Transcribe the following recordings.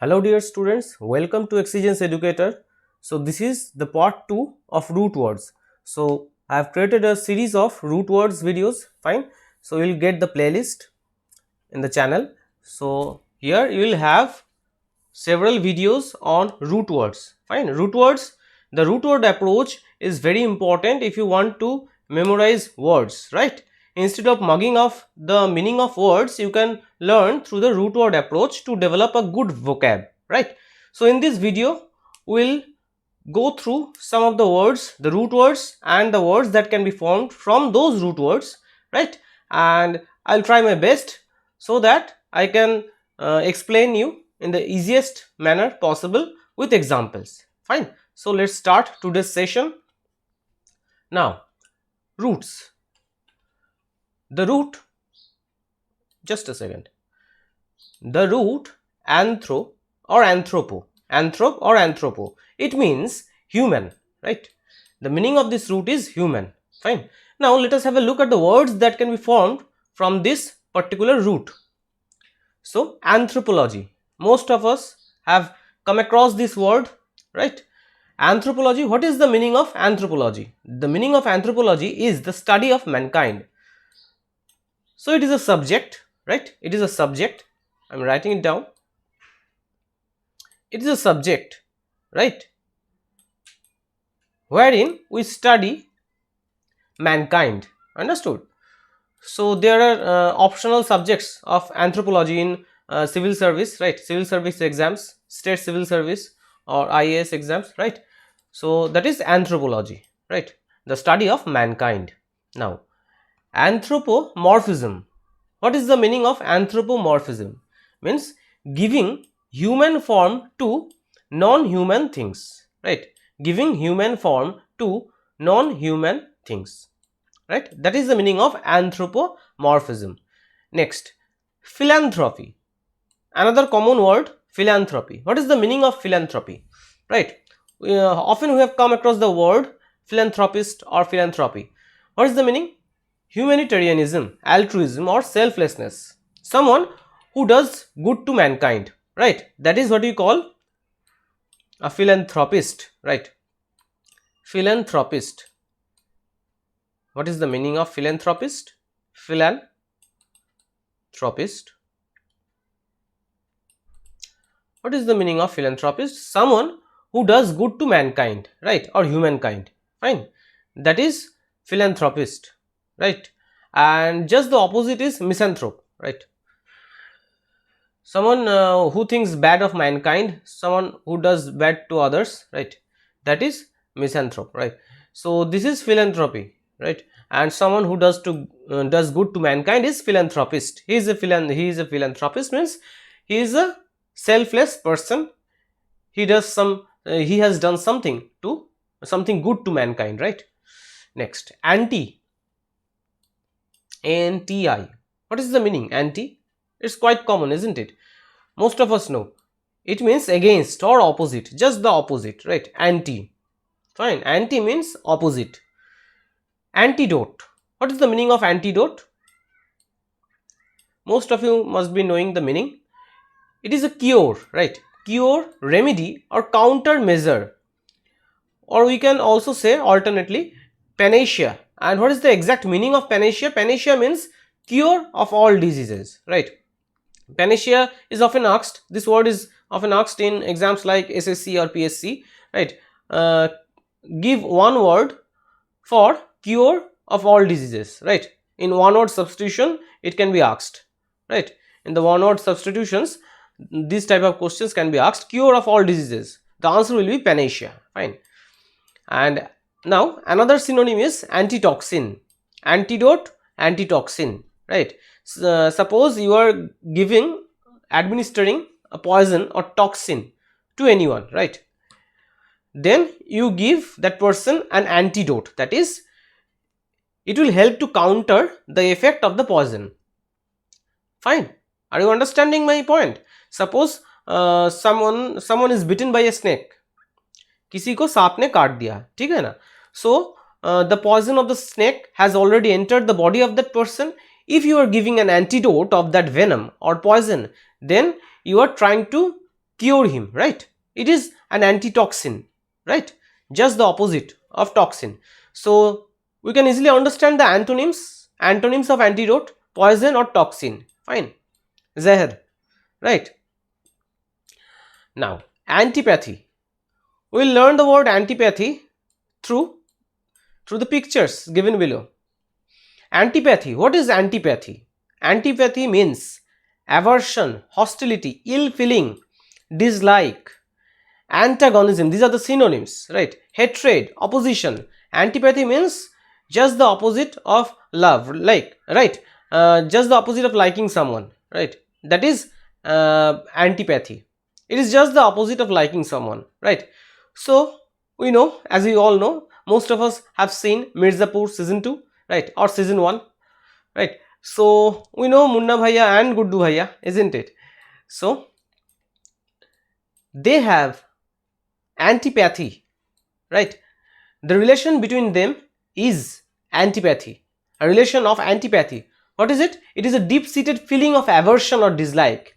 Hello dear students, welcome to Exigence Educator. So this is the part 2 of root words. So I have created a series of root words videos, fine. So you will get the playlist in the channel. So here you will have several videos on root words, fine. Root words, the root word approach is very important if you want to memorize words, right? Instead of mugging off the meaning of words, you can learn through the root word approach to develop a good vocab, right? So in this video we'll go through some of the words, the root words and the words that can be formed from those root words, right? And I'll try my best so that I can explain you in the easiest manner possible with examples, fine. So let's start today's session. Now roots, the root, just a second, the root anthro or anthropo, anthrop or anthropo, it means human, right? The meaning of this root is human, fine. Now let us have a look at the words that can be formed from this particular root. So anthropology, most of us have come across this word, right? Anthropology, what is the meaning of anthropology? The meaning of anthropology is the study of mankind. So it is a subject, right? It is a subject, I am writing it down. It is a subject, right, wherein we study mankind, understood? So there are optional subjects of anthropology in civil service, right? Civil service exams, state civil service or IAS exams, right? So that is anthropology, right? The study of mankind. Now anthropomorphism, what is the meaning of anthropomorphism? Means giving human form to non-human things, right? Giving human form to non-human things, right? That is the meaning of anthropomorphism. Next, philanthropy, another common word, philanthropy. What is the meaning of philanthropy, right? Often we have come across the word philanthropist or philanthropy. What is the meaning? Humanitarianism, altruism or selflessness, someone who does good to mankind, right? That is what we call a philanthropist, right? Philanthropist. What is the meaning of philanthropist? Philanthropist. What is the meaning of philanthropist? Someone who does good to mankind, right, or humankind, fine. That is philanthropist, right? And just the opposite is misanthrope, right? Someone who thinks bad of mankind, someone who does bad to others, right? That is misanthrope, right? So this is philanthropy, right? And someone who does good to mankind is philanthropist. He is a philanthropist, means he is a selfless person. He does he has done something good to mankind, right? Next, anti, anti, what is the meaning? Anti, it's quite common, isn't it? Most of us know it means against or opposite, just the opposite, right? Anti, fine. Anti means opposite. Antidote, what is the meaning of antidote? Most of you must be knowing the meaning. It is a cure, right? Cure, remedy or countermeasure, or we can also say alternately panacea. And what is the exact meaning of panacea? Panacea means cure of all diseases, right? Panacea is often asked, this word is often asked in exams like SSC or PSC, right? Give one word for cure of all diseases, right? In one word substitution it can be asked, right? In the one word substitutions these type of questions can be asked. Cure of all diseases, the answer will be panacea, fine. And now another synonym is antitoxin, antidote, antitoxin, right? Suppose you are administering a poison or toxin to anyone, right? Then you give that person an antidote, that is, it will help to counter the effect of the poison, fine. Are you understanding my point? Suppose someone is bitten by a snake, किसी को सांप ने काट दिया, ठीक है ना? So the poison of the snake has already entered the body of that person. If you are giving an antidote of that venom or poison, then you are trying to cure him, right? It is an antitoxin, right? Just the opposite of toxin. So we can easily understand the antonyms of antidote: poison or toxin. Fine. Zahir, right? Now antipathy. We will learn the word antipathy through the pictures given below. Antipathy. What is antipathy? Antipathy means aversion, hostility, ill feeling, dislike, antagonism. These are the synonyms, right? Hatred, opposition. Antipathy means just the opposite of love, like, right? Just the opposite of liking someone, right? That is antipathy. It is just the opposite of liking someone, right? So we know, as we all know, most of us have seen Mirzapur season 2, right, or season 1, right? So we know Munna Bhaiya and Guddu Bhaiya, isn't it? So they have antipathy, right? The relation between them is antipathy, a relation of antipathy. What is it? It is a deep-seated feeling of aversion or dislike,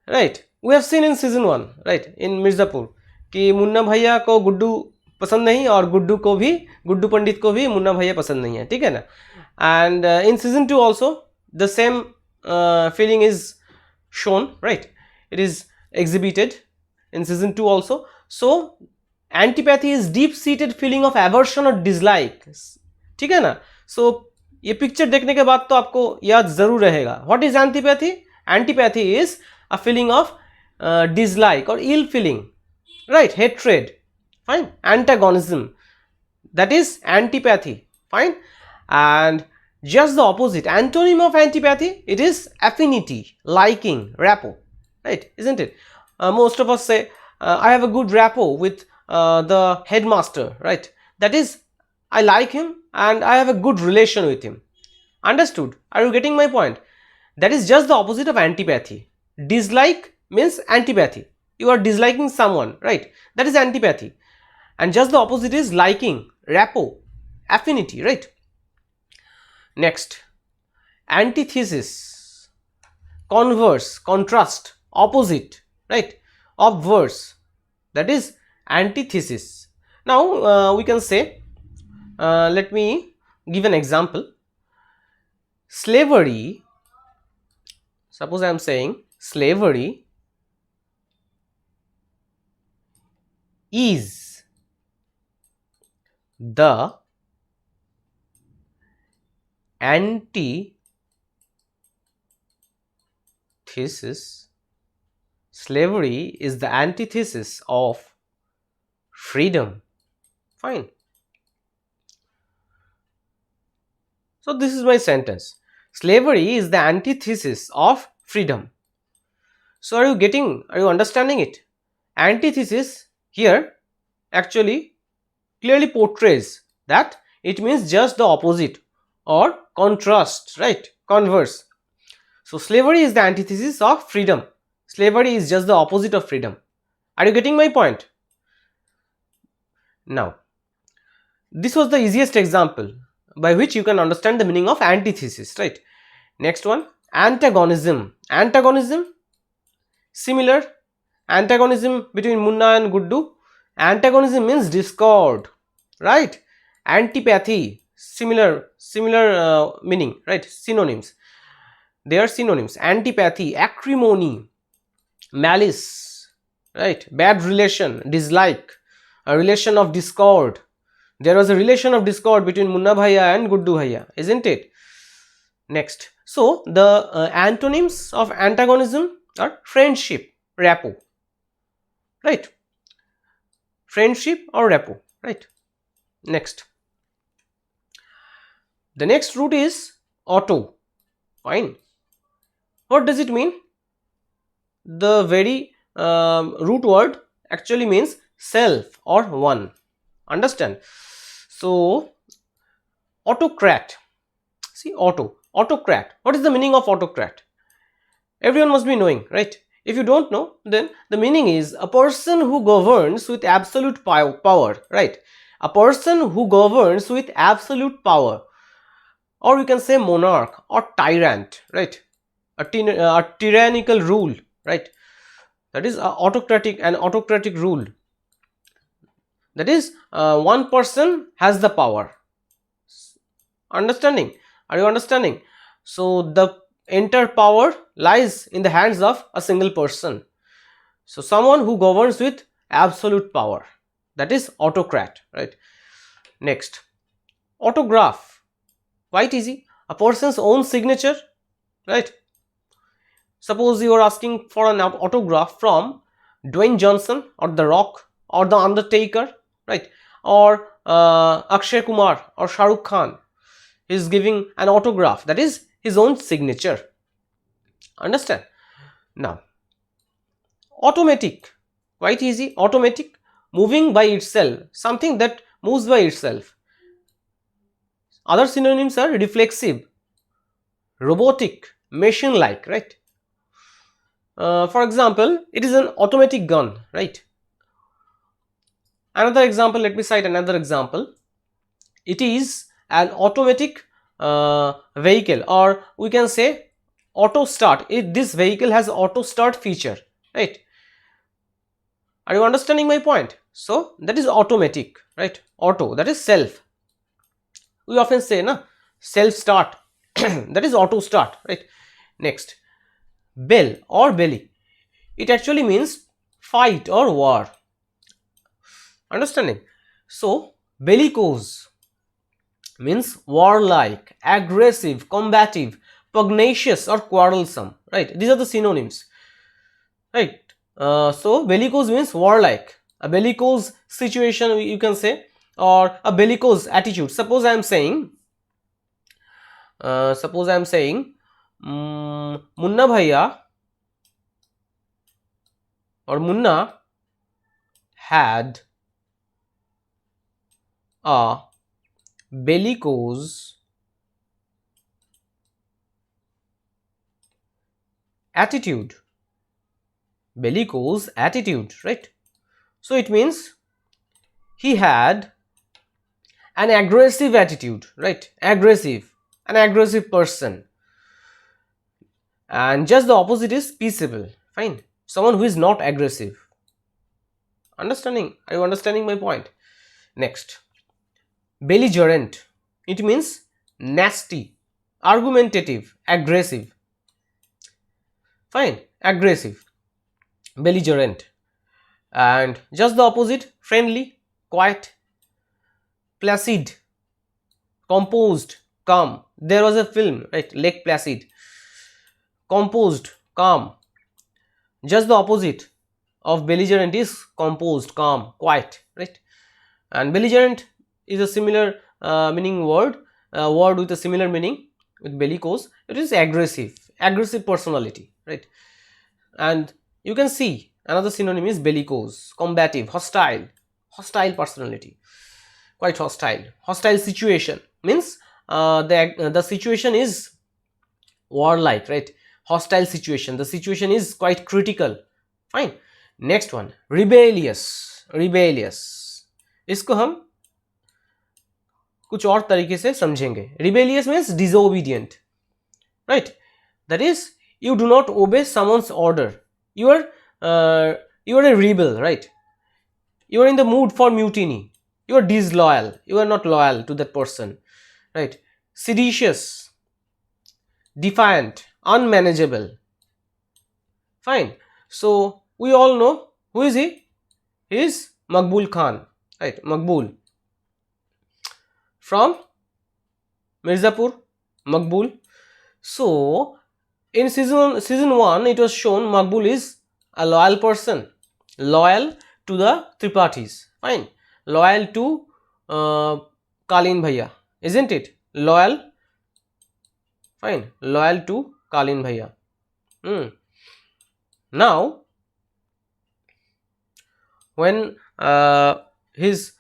right? We have seen in season 1, right, in Mirzapur, कि मुन्ना भैया को गुड्डू पसंद नहीं और गुड्डू को भी, गुड्डू पंडित को भी मुन्ना भैया पसंद नहीं है, ठीक है ना? And in season 2 also the same feeling is shown, right? It is exhibited in season 2 also. So antipathy is deep seated feeling of aversion or dislike, ठीक है ना? So ये पिक्चर देखने के बाद तो आपको याद जरूर रहेगा. What is antipathy? Antipathy is a feeling of dislike or ill feeling, right? Hatred, fine. Antagonism, that is antipathy, fine. And just the opposite, antonym of antipathy, it is affinity, liking, rapport, right? Isn't it? Most of us say I have a good rapport with the headmaster, right? That is, I like him and I have a good relation with him. Understood? Are you getting my point? That is just the opposite of antipathy. Dislike means antipathy. You are disliking someone, right? That is antipathy. And just the opposite is liking, rapport, affinity, right? Next, antithesis, converse, contrast, opposite, right, obverse, that is antithesis. Now we can say, let me give an example. Slavery, suppose I am saying slavery is the antithesis, slavery is the antithesis of freedom, fine. So this is my sentence. Slavery is the antithesis of freedom. So are you understanding it? Antithesis here actually clearly portrays that it means just the opposite or contrast, right? Converse. So slavery is the antithesis of freedom. Slavery is just the opposite of freedom. Are you getting my point? Now, this was the easiest example by which you can understand the meaning of antithesis, right? Next one, antagonism. Antagonism, similar. Antagonism between Munna and Guddu. Antagonism means discord, right? Antipathy, similar meaning, right? Synonyms. They are synonyms. Antipathy, acrimony, malice, right? Bad relation, dislike, a relation of discord. There was a relation of discord between Munna Bhaiya and Guddu Bhaiya, isn't it? Next, so the antonyms of antagonism are friendship, rapport, right? Friendship or rapport, right? Next, the next root is auto, fine. What does it mean? The very root word actually means self or one. Understand? So autocrat, see, autocrat. What is the meaning of autocrat? Everyone must be knowing, right? If you don't know, then the meaning is a person who governs with absolute power, right? A person who governs with absolute power, or you can say monarch or tyrant, right? A tyrannical rule, right? that is autocratic, an autocratic rule. That is one person has the power. Understanding? Are you understanding? So the entire power lies in the hands of a single person. So someone who governs with absolute power, that is autocrat, right? Next, autograph, quite easy, a person's own signature, right? Suppose you are asking for an autograph from Dwayne Johnson or The Rock or The Undertaker, right? Or Akshay Kumar or Shah Rukh Khan. He is giving an autograph, that is his own signature. Understand? Now, automatic, quite easy, automatic, moving by itself, something that moves by itself. Other synonyms are reflexive, robotic, machine-like, right? For example, it is an automatic gun, right? Another example, let me cite another example. It is an automatic vehicle, or we can say auto start. This vehicle has auto start feature, right? Are you understanding my point? So that is automatic, right? Auto, that is self. We often say na, self start, that is auto start, right? Next, bell or belly, it actually means fight or war. Understanding? So bellicose means warlike, aggressive, combative, pugnacious or quarrelsome, right? These are the synonyms, right? So bellicose means warlike, a bellicose situation you can say, or a bellicose attitude. Suppose I am saying Munna Bhaiya or Munna had a bellicose attitude. Bellicose attitude, right? So it means he had an aggressive attitude, right? Aggressive, an aggressive person. And just the opposite is peaceable, fine, someone who is not aggressive. Understanding? Are you understanding my point? Next, belligerent, it means nasty, argumentative, aggressive, fine, aggressive, belligerent. And just the opposite, friendly, quiet, placid, composed, calm. There was a film, right? Lake Placid. Composed, calm. Just the opposite of belligerent is composed, calm, quiet, right? And belligerent is a similar meaning word with a similar meaning with bellicose. It is aggressive, aggressive personality, right? And you can see another synonym is bellicose, combative, hostile, hostile personality, quite hostile. Hostile situation means the situation is warlike, right? Hostile situation, the situation is quite critical, fine. Next one, rebellious. rebellious इसको हम कुछ और तरीके से समझेंगे. rebellious means disobedient, right? That is, you do not obey someone's order. You are a rebel, right? You are in the mood for mutiny. You are disloyal. You are not loyal to that person, right? Seditious, defiant, unmanageable, fine. So we all know who is he? He is Maqbul Khan, right? Maqbul from Mirzapur, Maqbul. So in season 1 it was shown Maqbul is a loyal person, loyal to the Tripathis, fine, loyal to Kalin Bhaiya, isn't it? Loyal, fine, loyal to Kalin Bhaiya. Now when his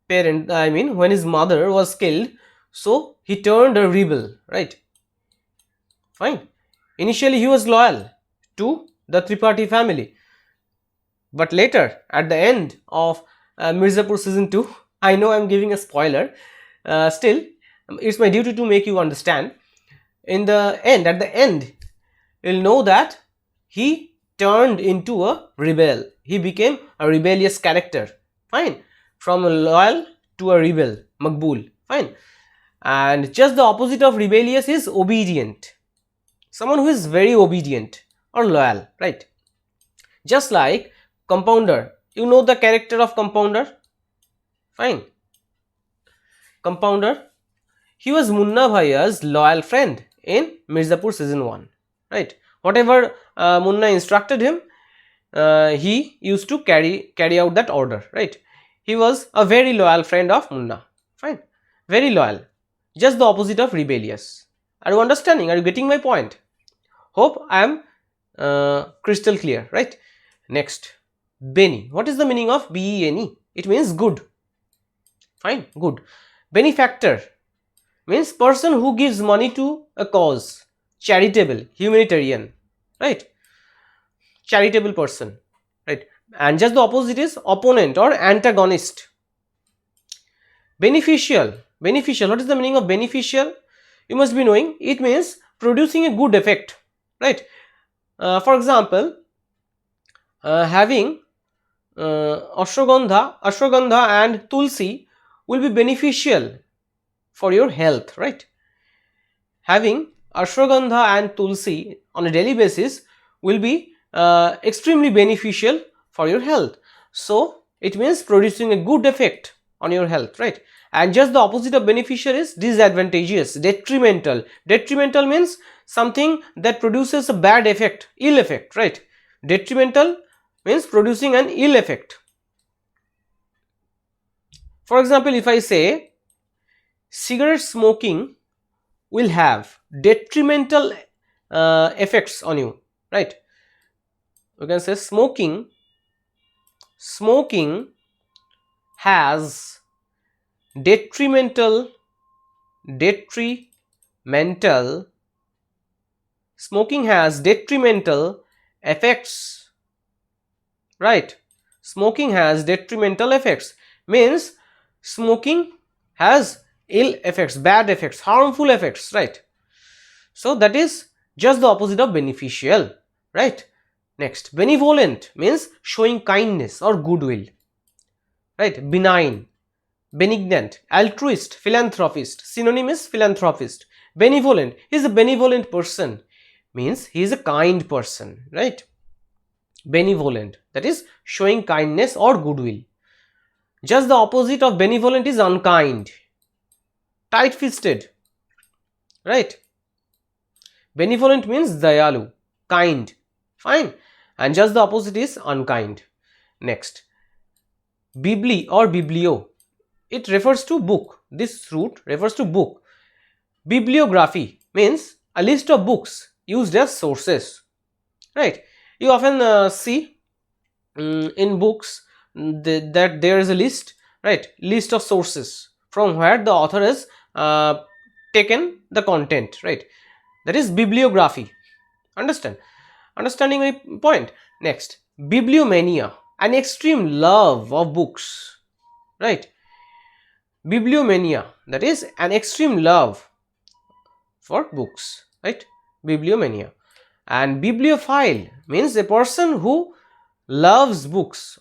when his mother was killed, so he turned a rebel, right? Fine. Initially he was loyal to the Tripathi family, but later at the end of Mirzapur season 2, I know I am giving a spoiler, still it's my duty to make you understand. At the end, you'll know that he turned into a rebel. He became a rebellious character. Fine. From a loyal to a rebel, Maqbul. Fine. And just the opposite of rebellious is obedient. Someone who is very obedient or loyal, right? Just like compounder. You know the character of compounder? Fine. Compounder. He was Munna Bhaiya's loyal friend in Mirzapur season 1. Right. Whatever Munna instructed him, he used to carry out that order. Right. He was a very loyal friend of Munna. Fine. Very loyal. Just the opposite of rebellious. Are you understanding? Are you getting my point? Hope I am crystal clear. Right. Next. Beni. What is the meaning of B-E-N-E? It means good. Fine. Good. Benefactor means person who gives money to a cause. Charitable, humanitarian, right? Charitable person, right? And just the opposite is opponent or antagonist. Beneficial. Beneficial. What is the meaning of beneficial? You must be knowing. It means producing a good effect, right? For example, having ashwagandha and tulsi will be beneficial for your health, right? Having ashwagandha and tulsi on a daily basis will be extremely beneficial for your health. So it means producing a good effect on your health, right? And just the opposite of beneficial is disadvantageous, detrimental. Detrimental means something that produces a bad effect, ill effect, right? Detrimental means producing an ill effect. For example, if I say cigarette smoking will have detrimental effects on you, right? You can say smoking has detrimental effects, right? Smoking has detrimental effects means smoking has ill effects, bad effects, harmful effects, right? So that is just the opposite of beneficial, right? Next, benevolent means showing kindness or goodwill, right? Benign, benignant, altruist, philanthropist. Synonym is philanthropist. Benevolent, he is a benevolent person, means he is a kind person, right? Benevolent, that is showing kindness or goodwill. Just the opposite of benevolent is unkind, tight-fisted, right? Benevolent means dayalu, kind, fine, and just the opposite is unkind. Next, bibli or biblio, it refers to book. This root refers to book. Bibliography means a list of books used as sources, right? You often see in books that there is a list, right? List of sources from where the author has taken the content, right? That is bibliography. Understanding my point? Next, bibliomania, an extreme love of books, right? Bibliomania, that is an extreme love for books, right? Bibliomania. And bibliophile means a person who loves books,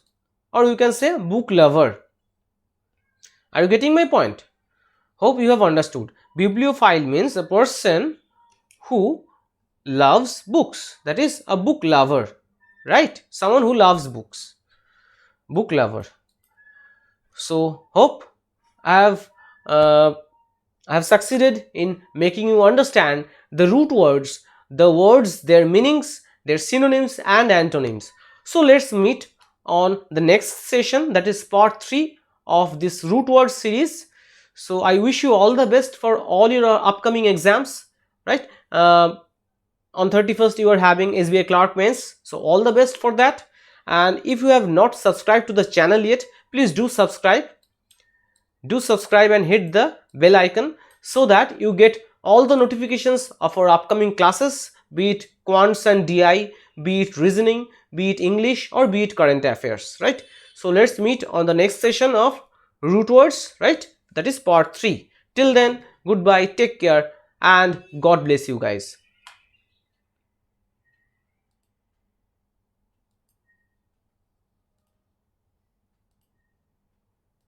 or you can say book lover. Are you getting my point? Hope you have understood. Bibliophile means a person who loves books, that is a book lover, right? Someone who loves books, book lover. So hope I have succeeded in making you understand the root words, the words, their meanings, their synonyms and antonyms. So let's meet on the next session, that is part 3 of this root word series. So I wish you all the best for all your upcoming exams, right? On 31st you are having SBI Clerk Mains, so all the best for that. And if you have not subscribed to the channel yet, please do subscribe. Do subscribe and hit the bell icon so that you get all the notifications of our upcoming classes, be it quants and DI, be it reasoning, be it English, or be it current affairs, right? So let's meet on the next session of root words, right? That is part 3. Till then, goodbye, take care, and God bless you guys.